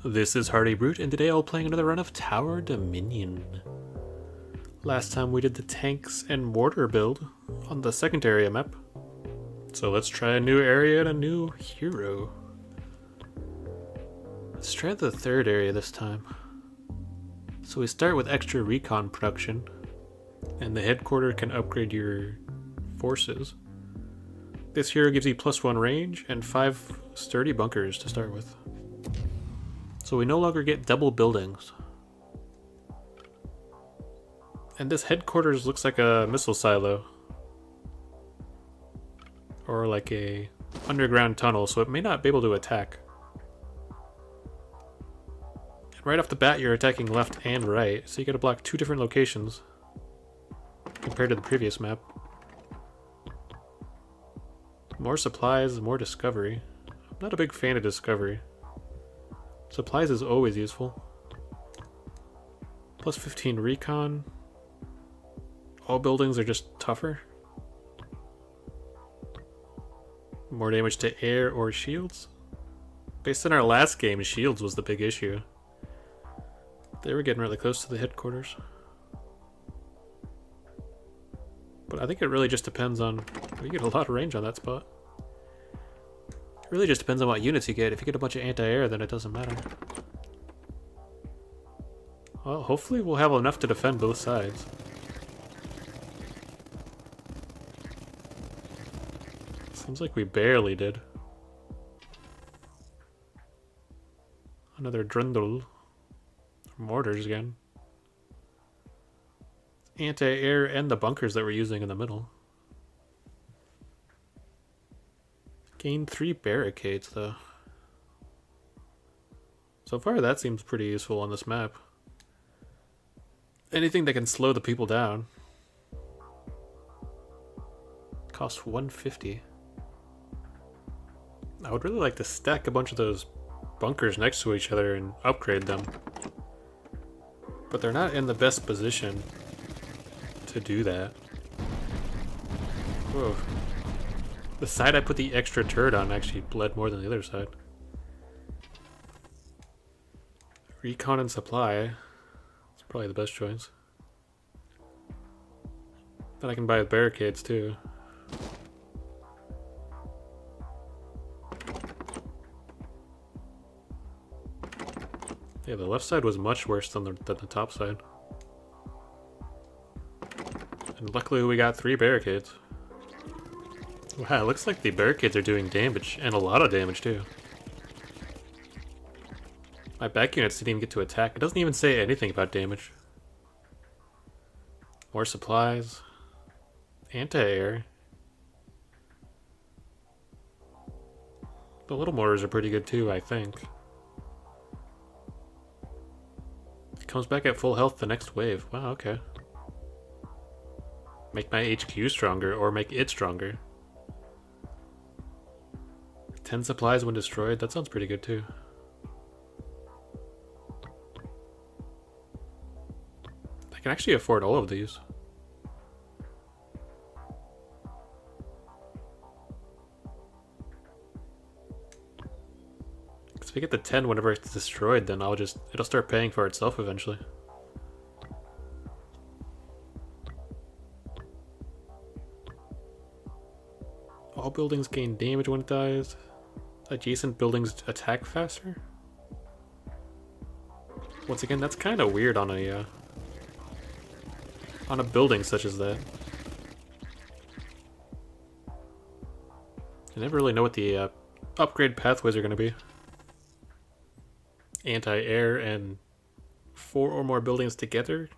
This is Hardy Brute, and today I'll be playing another run of Tower Dominion. Last time we did the tanks and mortar build on the second area map. So let's try a new area and a new hero. Let's try the third area this time. So we start with extra recon production, and the headquarter can upgrade your forces. This hero gives you +1 range and 5 sturdy bunkers to start with. So we no longer get double buildings. And this headquarters looks like a missile silo. Or like a underground tunnel, so it may not be able to attack. And right off the bat you're attacking left and right, so you gotta block 2 different locations compared to the previous map. More supplies, more discovery. I'm not a big fan of discovery. Supplies is always useful. +15 recon. All buildings are just tougher. More damage to air or shields. Based on our last game, shields was the big issue. They were getting really close to the headquarters. But I think it really just depends on... We get a lot of range on that spot. It really just depends on what units you get. If you get a bunch of anti-air, then it doesn't matter. Well, hopefully we'll have enough to defend both sides. Seems like we barely did. Another Drindle. Mortars again. Anti-air and the bunkers that we're using in the middle. Gain 3 barricades though. So far that seems pretty useful on this map. Anything that can slow the people down. Costs 150. I would really like to stack a bunch of those bunkers next to each other and upgrade them. But they're not in the best position to do that. Whoa. The side I put the extra turret on actually bled more than the other side. Recon and supply. It's probably the best choice. But I can buy barricades too. Yeah, the left side was much worse than the top side. And luckily we got 3 barricades. Wow, it looks like the barricades are doing damage, and a lot of damage too. My back units didn't even get to attack. It doesn't even say anything about damage. More supplies. Anti-air. The little mortars are pretty good too, I think. It comes back at full health the next wave. Wow, okay. Make my HQ stronger, or make it stronger. 10 supplies when destroyed, that sounds pretty good too. I can actually afford all of these. Because if we get the 10 whenever it's destroyed, then it'll start paying for itself eventually. All buildings gain damage when it dies. Adjacent buildings attack faster. Once again, that's kind of weird on a building such as that. I never really know what the upgrade pathways are going to be. Anti-air and 4 or more buildings together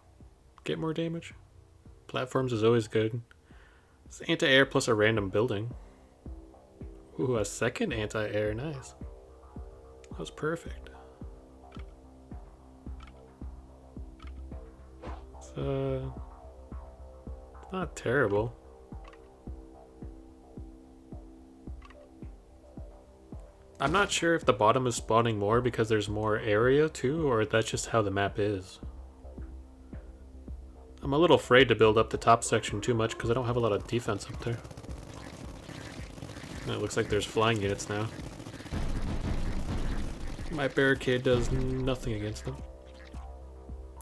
get more damage. Platforms is always good. It's anti-air plus a random building. Ooh, a second anti-air, nice. That was perfect. It's not terrible. I'm not sure if the bottom is spawning more because there's more area too, or that's just how the map is. I'm a little afraid to build up the top section too much because I don't have a lot of defense up there. And it looks like there's flying units now. My barricade does nothing against them.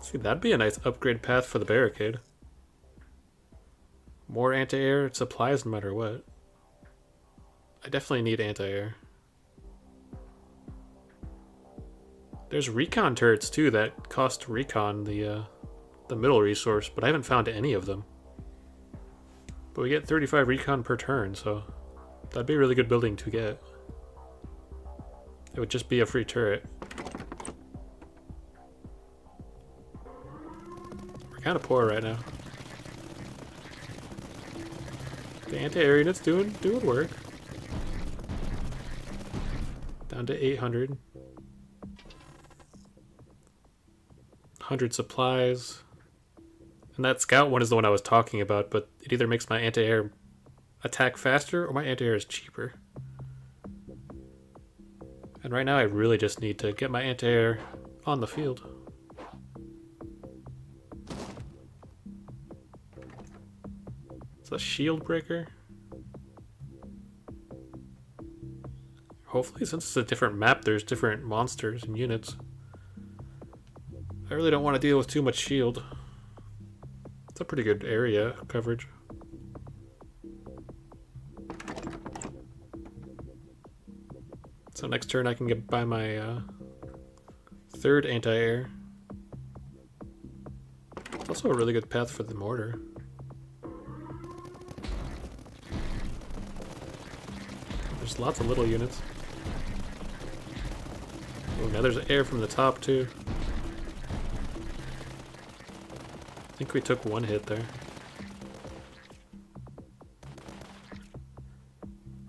See, that'd be a nice upgrade path for the barricade. More anti-air supplies no matter what. I definitely need anti-air. There's recon turrets too that cost recon the middle resource, but I haven't found any of them. But we get 35 recon per turn, so that'd be a really good building to get. It would just be a free turret. We're kind of poor right now. The anti-air unit's doing work. Down to 800. 100 supplies. And that scout one is the one I was talking about, but it either makes my anti-air attack faster or my anti-air is cheaper. And right now I really just need to get my anti-air on the field. It's a shield breaker. Hopefully, since it's a different map, there's different monsters and units. I really don't want to deal with too much shield. It's a pretty good area coverage. So next turn I can get by my third anti-air. It's also a really good path for the mortar. There's lots of little units. Oh, now there's air from the top too. I think we took one hit there.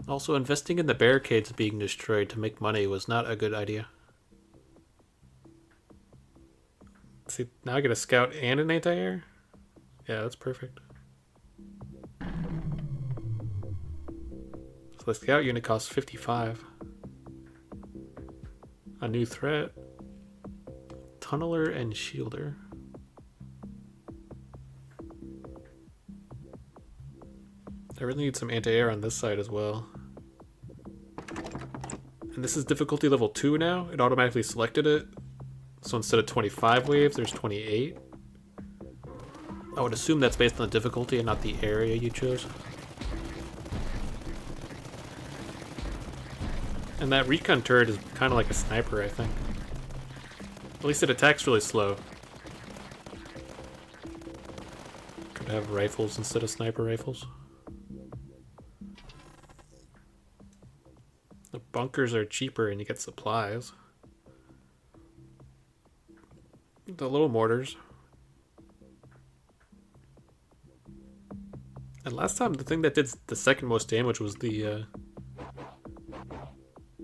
Also, investing in the barricades being destroyed to make money was not a good idea. See, now I get a scout and an anti-air? Yeah, that's perfect. So the scout unit costs 55. A new threat. Tunneler and shielder. I really need some anti-air on this side as well. And this is difficulty level 2 now. It automatically selected it. So instead of 25 waves, there's 28. I would assume that's based on the difficulty and not the area you chose. And that recon turret is kind of like a sniper, I think. At least it attacks really slow. Could have rifles instead of sniper rifles. The bunkers are cheaper and you get supplies. The little mortars. And last time the thing that did the second most damage was the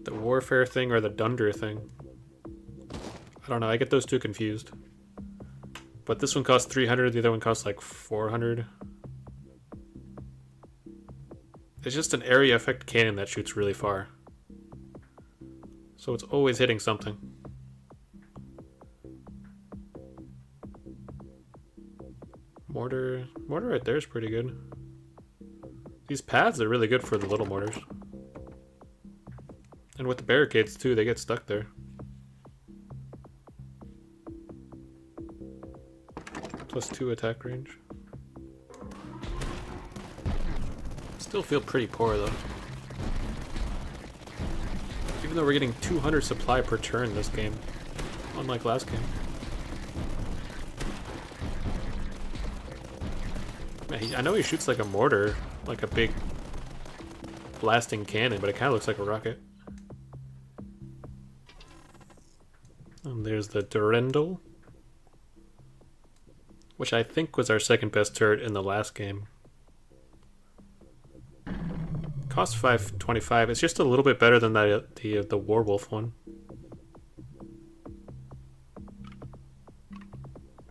warfare thing or the dunder thing. I don't know, I get those two confused. But this one costs 300, the other one costs like 400. It's just an area effect cannon that shoots really far. So it's always hitting something. Mortar right there is pretty good. These paths are really good for the little mortars. And with the barricades too, they get stuck there. +2 attack range. Still feel pretty poor though. Even though we're getting 200 supply per turn this game. Unlike last game. Man, I know he shoots like a mortar, like a big blasting cannon, but it kind of looks like a rocket. And there's the Durendal, which I think was our second best turret in the last game. Costs 525. It's just a little bit better than the Warwolf one.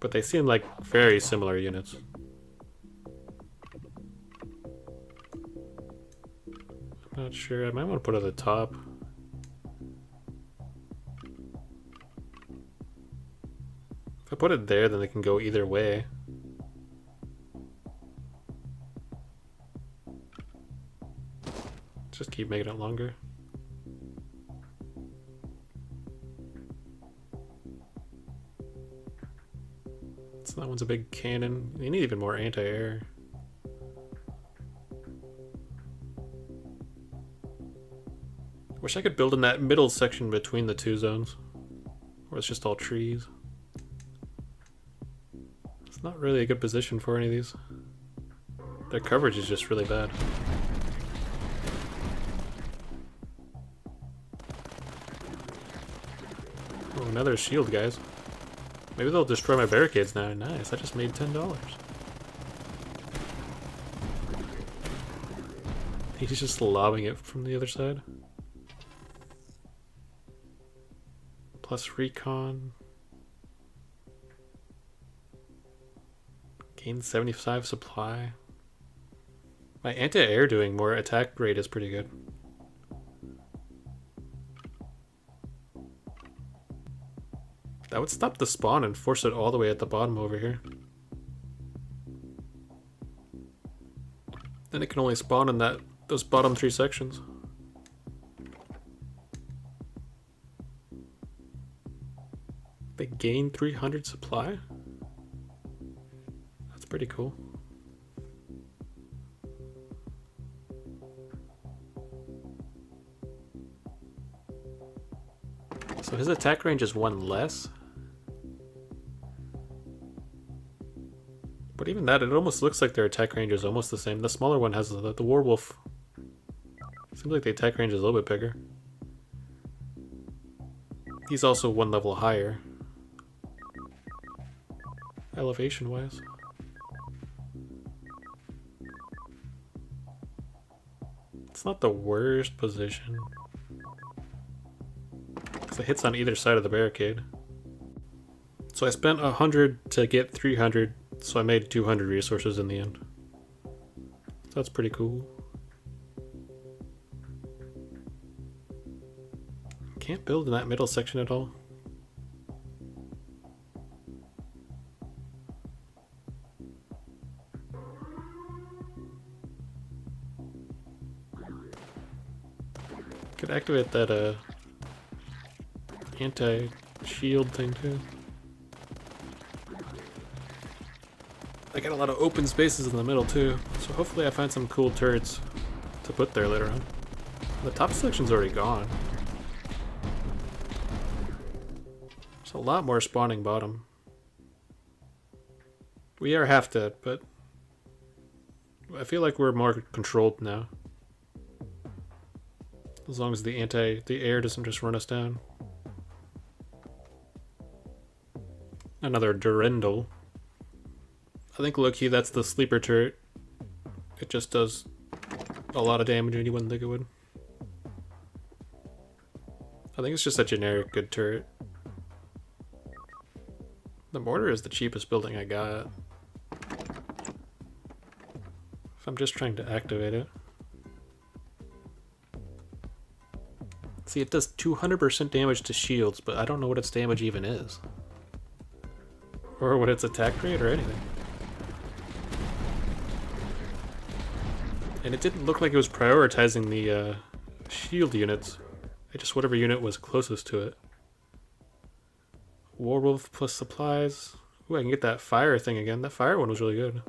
But they seem like very similar units. I'm not sure. I might want to put it at the top. If I put it there, then they can go either way. Just keep making it longer. So that one's a big cannon. You need even more anti-air. Wish I could build in that middle section between the two zones, where it's just all trees. It's not really a good position for any of these. Their coverage is just really bad. Oh, another shield, guys. Maybe they'll destroy my barricades now. Nice, I just made $10. He's just lobbing it from the other side. Plus recon. Gain 75 supply. My anti-air doing more attack rate is pretty good. That would stop the spawn and force it all the way at the bottom over here. Then it can only spawn in those bottom 3 sections. They gain 300 supply? That's pretty cool. So his attack range is 1 less. But even that, it almost looks like their attack range is almost the same. The smaller one has the werewolf. Seems like the attack range is a little bit bigger. He's also 1 level higher. Elevation wise. It's not the worst position. Because it hits on either side of the barricade. So I spent 100 to get 300, so I made 200 resources in the end. So that's pretty cool. Can't build in that middle section at all. Could activate that anti-shield thing too. I got a lot of open spaces in the middle too, so hopefully I find some cool turrets to put there later on. The top section's already gone. There's a lot more spawning bottom. We are half dead, but I feel like we're more controlled now. As long as the air doesn't just run us down. Another Durendal. I think low-key that's the sleeper turret. It just does a lot of damage and you wouldn't think it would. I think it's just a generic good turret. The mortar is the cheapest building I got. If I'm just trying to activate it. See, it does 200% damage to shields, but I don't know what its damage even is. Or what its attack rate or anything. And it didn't look like it was prioritizing the shield units. Just whatever unit was closest to it. Werewolf plus supplies. Ooh, I can get that fire thing again. That fire one was really good.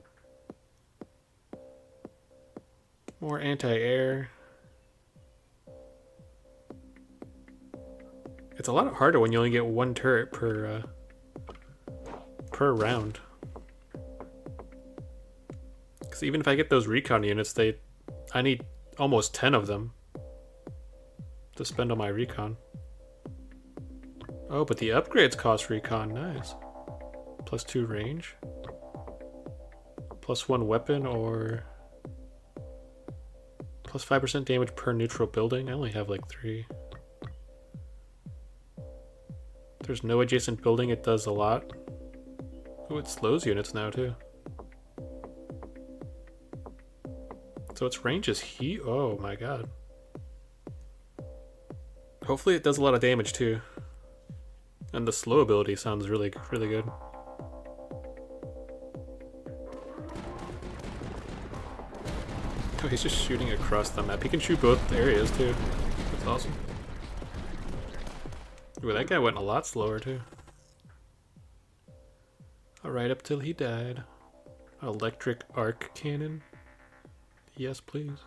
More anti-air. It's a lot harder when you only get 1 turret per round. Because even if I get those recon units, I need almost 10 of them to spend on my recon. Oh, but the upgrades cost recon. Nice. Plus 2 range. Plus 1 weapon or... Plus 5% damage per neutral building. I only have like 3. There's no adjacent building, it does a lot. Oh, it slows units now too. So its range is oh my god. Hopefully it does a lot of damage too. And the slow ability sounds really, really good. Oh, he's just shooting across the map. He can shoot both areas too. That's awesome. Ooh, that guy went a lot slower too. Right up till he died. Electric arc cannon. Yes, please.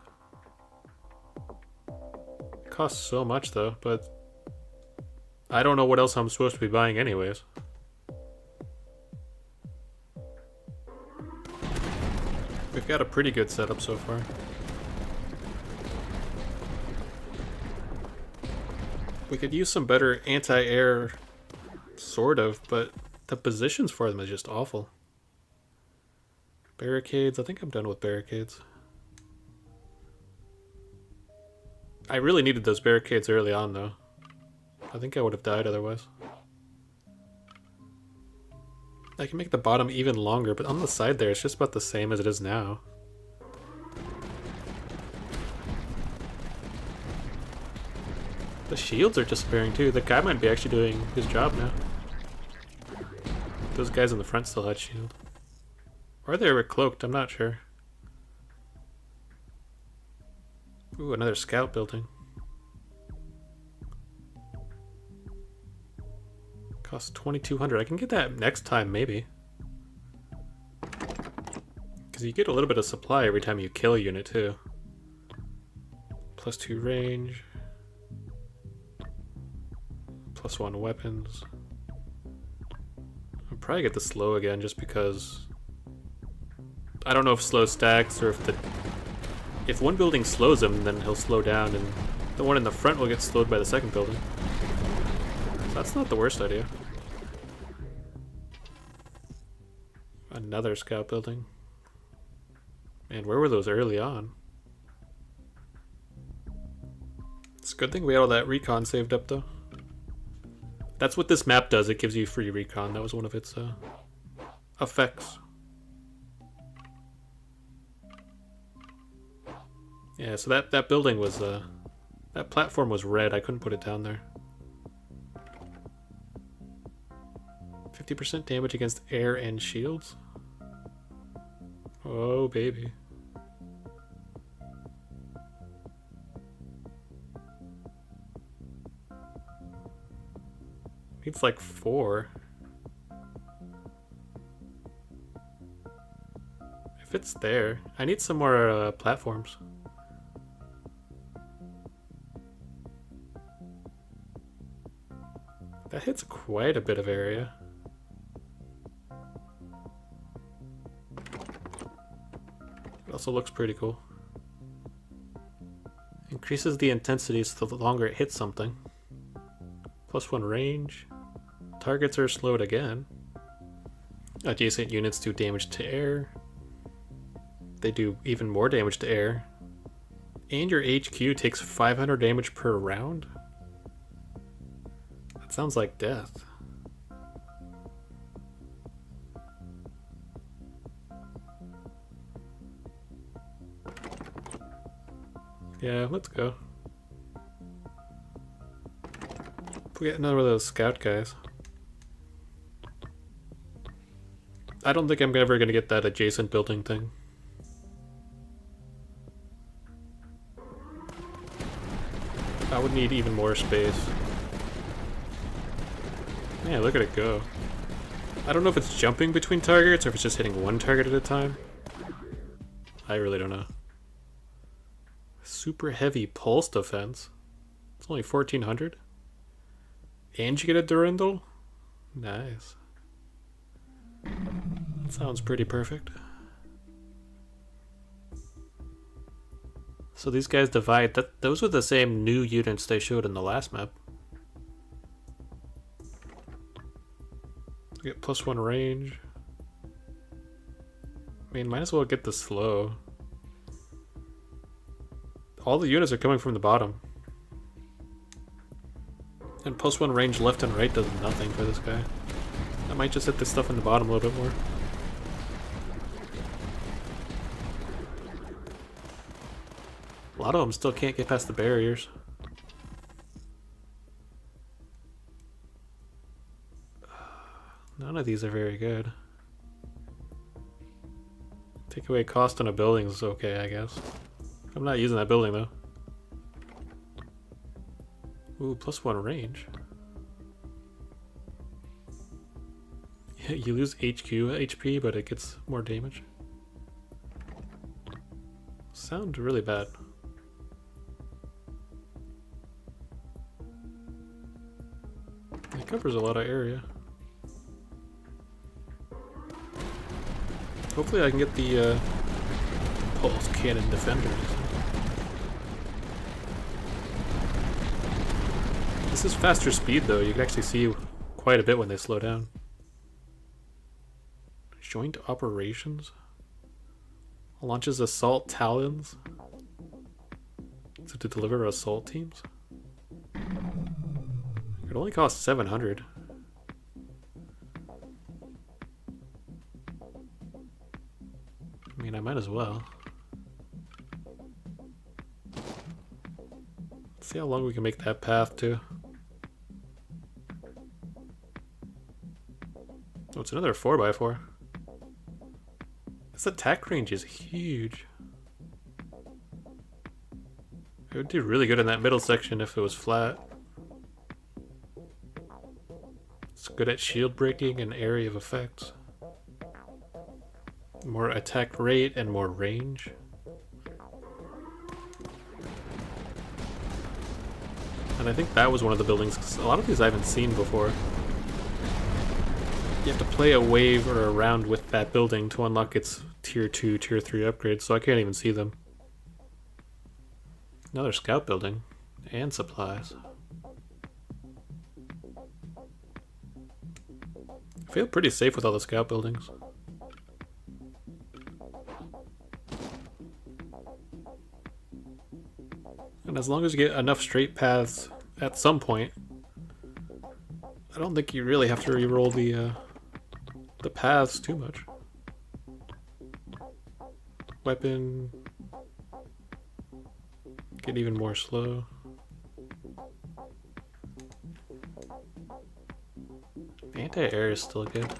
Costs so much though, but I don't know what else I'm supposed to be buying anyways. We've got a pretty good setup so far. We could use some better anti-air, sort of, but the positions for them is just awful. Barricades, I think I'm done with barricades. I really needed those barricades early on though. I think I would have died otherwise. I can make the bottom even longer, but on the side there it's just about the same as it is now. The shields are disappearing too. The guy might be actually doing his job now. Those guys in the front still had shield. Or they were cloaked, I'm not sure. Ooh, another scout building. Costs 2,200. I can get that next time, maybe. Because you get a little bit of supply every time you kill a unit, too. +2 range. +1 weapons. I'll probably get the slow again just because I don't know if slow stacks or if one building slows him, then he'll slow down and the one in the front will get slowed by the second building. So that's not the worst idea. Another scout building. Man, where were those early on? It's a good thing we had all that recon saved up though. That's what this map does, it gives you free recon. That was one of its effects. Yeah, so that building was, that platform was red. I couldn't put it down there. 50% damage against air and shields? Oh, baby. Needs like 4. If it's there, I need some more platforms. That hits quite a bit of area. It also looks pretty cool. Increases the intensity so the longer it hits something. +1 range. Targets are slowed again. Adjacent units do damage to air. They do even more damage to air. And your HQ takes 500 damage per round? That sounds like death. Yeah, let's go. We get another one of those scout guys. I don't think I'm ever going to get that adjacent building thing. I would need even more space. Man, look at it go. I don't know if it's jumping between targets or if it's just hitting one target at a time. I really don't know. Super heavy pulse defense. It's only 1,400. And you get a Durandal? Nice. That sounds pretty perfect. So these guys divide. Those are the same new units they showed in the last map. Get +1 range. I mean, might as well get the slow. All the units are coming from the bottom. And +1 range left and right does nothing for this guy. I might just hit this stuff in the bottom a little bit more. A lot of them still can't get past the barriers. None of these are very good. Take away cost on a building is okay, I guess. I'm not using that building though. Ooh, +1 range. You lose HQ HP, but it gets more damage. Sound really bad. It covers a lot of area. Hopefully I can get the pulse cannon defenders. This is faster speed though, you can actually see quite a bit when they slow down. Joint operations? Launches assault talons? So to deliver assault teams? It only costs 700. I mean, I might as well. Let's see how long we can make that path to. Oh, it's another 4x4. This attack range is huge. It would do really good in that middle section if it was flat. It's good at shield breaking and area of effects. More attack rate and more range. And I think that was one of the buildings, because a lot of these I haven't seen before. You have to play a wave or a round with that building to unlock its tier 2, tier 3 upgrades, so I can't even see them. Another scout building. And supplies. I feel pretty safe with all the scout buildings. And as long as you get enough straight paths at some point, I don't think you really have to re-roll the paths too much. Weapon. Get even more slow. Anti-air is still good.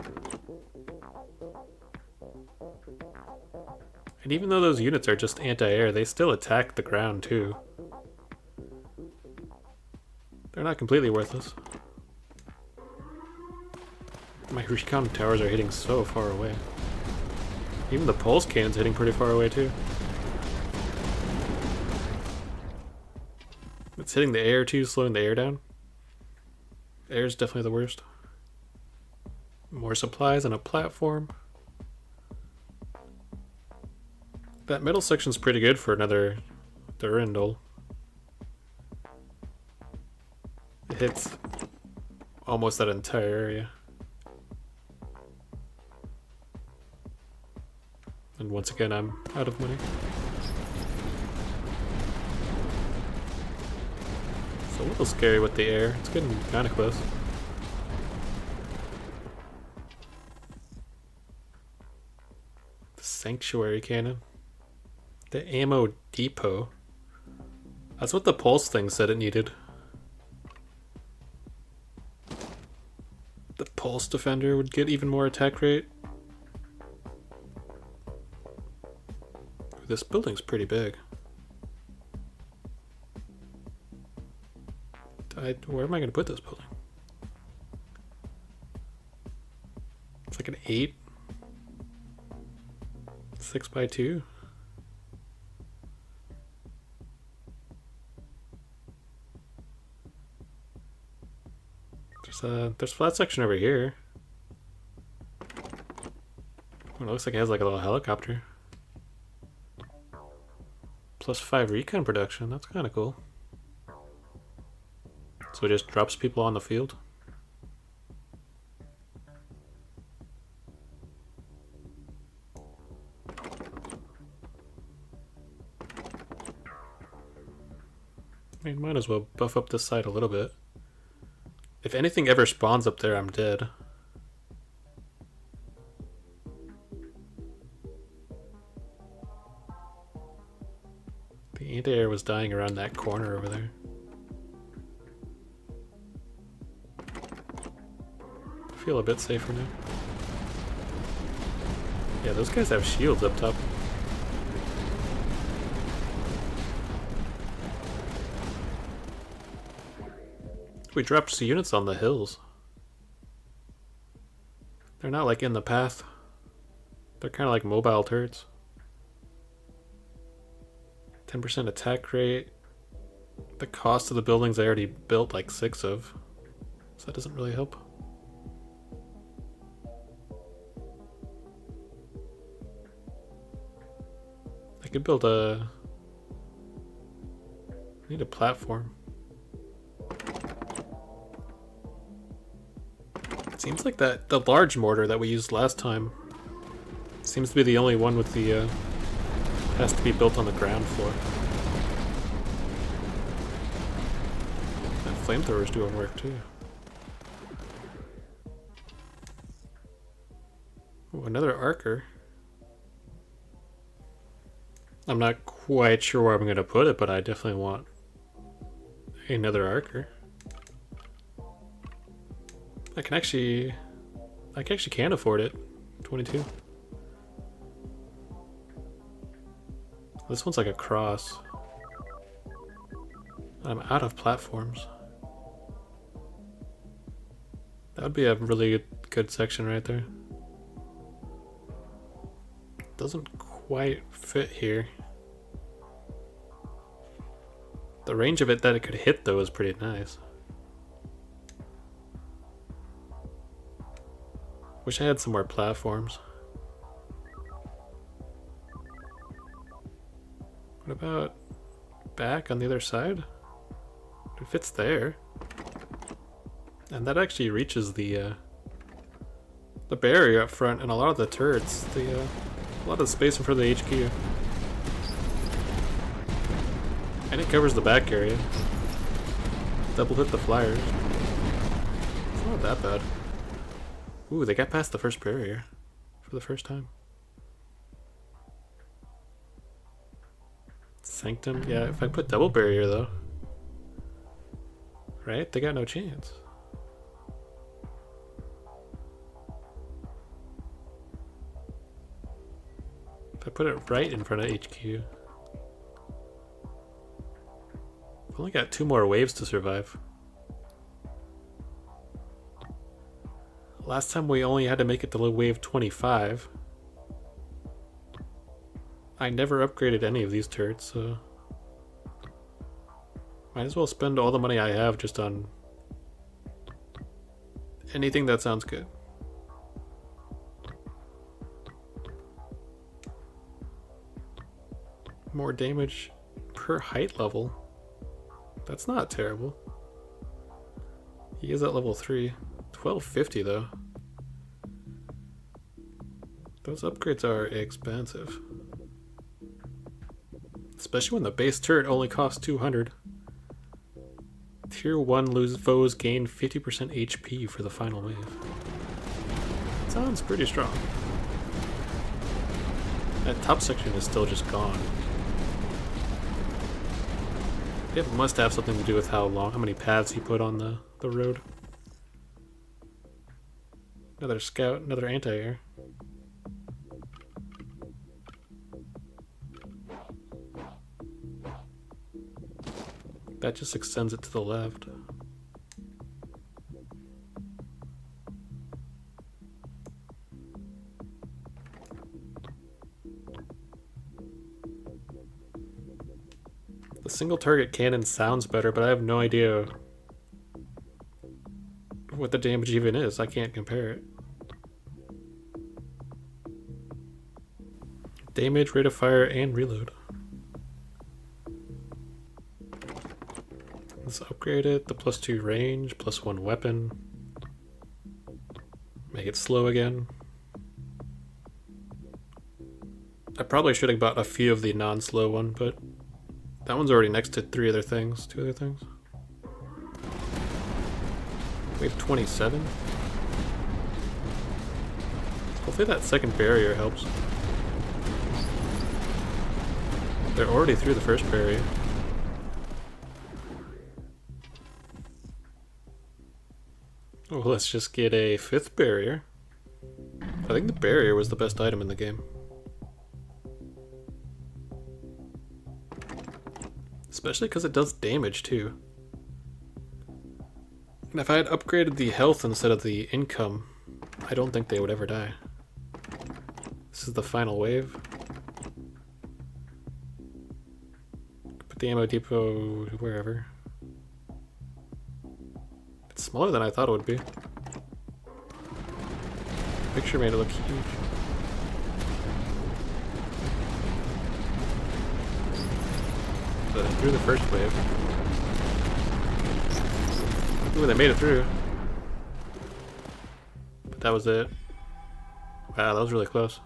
And even though those units are just anti-air, they still attack the ground too. They're not completely worthless. My recon towers are hitting so far away. Even the pulse cannon's hitting pretty far away too. It's hitting the air too, slowing the air down. Air is definitely the worst. More supplies and a platform. That middle section's pretty good for another Durandal. It hits almost that entire area. And once again, I'm out of money. It's a little scary with the air. It's getting kind of close. The Sanctuary Cannon. The Ammo Depot. That's what the pulse thing said it needed. The pulse defender would get even more attack rate. This building's pretty big. Where am I going to put this building? It's like an 8. 6x2. There's flat section over here. Oh, it looks like it has like a little helicopter. +5 recon production, that's kind of cool. So it just drops people on the field. I mean, might as well buff up this side a little bit. If anything ever spawns up there, I'm dead. The anti-air was dying around that corner over there. I feel a bit safer now. Yeah, those guys have shields up top. We dropped some units on the hills. They're not like in the path. They're kind of like mobile turrets. 10% attack rate. The cost of the buildings I already built like 6 of. So that doesn't really help. I could build a... I need a platform. It seems like the large mortar that we used last time seems to be the only one with the has to be built on the ground floor. And flamethrowers doing work too. Ooh, another archer. I'm not quite sure where I'm going to put it, but I definitely want another archer. I can actually afford it. 22. This one's like a cross. I'm out of platforms. That would be a really good section right there. Doesn't quite fit here. The range of it that it could hit though is pretty nice. Wish I had some more platforms. What about back on the other side? It fits there. And that actually reaches the barrier up front and a lot of the turrets. A lot of the space in front of the HQ. And it covers the back area. Double hit the flyers. It's not that bad. Ooh, they got past the first barrier for the first time. Sanctum? Yeah, if I put double barrier though. Right? They got no chance. If I put it right in front of HQ. I've only got 2 more waves to survive. Last time we only had to make it to wave 25. I never upgraded any of these turrets, so... might as well spend all the money I have just on... anything that sounds good. More damage per height level. That's not terrible. He is at level 3. 1250 though. Those upgrades are expensive. Especially when the base turret only costs 200. Tier 1 foes gain 50% HP for the final wave. Sounds pretty strong. That top section is still just gone. It must have something to do with how many paths he put on the road. Another scout, another anti-air. That just extends it to the left. The single target cannon sounds better, but I have no idea what the damage even is. I can't compare it. Damage, rate of fire, and reload. Let's upgrade it. The +2 range, +1 weapon. Make it slow again. I probably should have bought a few of the non-slow one, but that one's already next to 2 other things. Wave 27. Hopefully that second barrier helps. They're already through the first barrier. Well, let's just get a 5th barrier. I think the barrier was the best item in the game. Especially because it does damage too. And if I had upgraded the health instead of the income, I don't think they would ever die. This is the final wave. Put the ammo depot wherever. It's smaller than I thought it would be. The picture made it look huge. But through the first wave. Ooh, they made it through. But that was it. Wow, that was really close.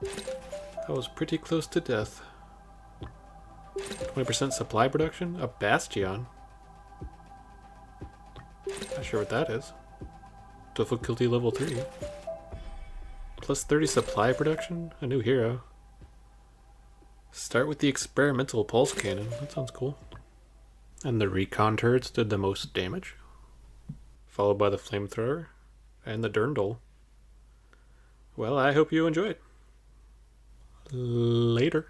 That was pretty close to death. 20% supply production? A bastion? Not sure what that is. Difficulty level 3. Plus 30 supply production? A new hero. Start with the experimental pulse cannon. That sounds cool. And the recon turrets did the most damage. Followed by the flamethrower and the dirndl. Well, I hope you enjoyed. Later.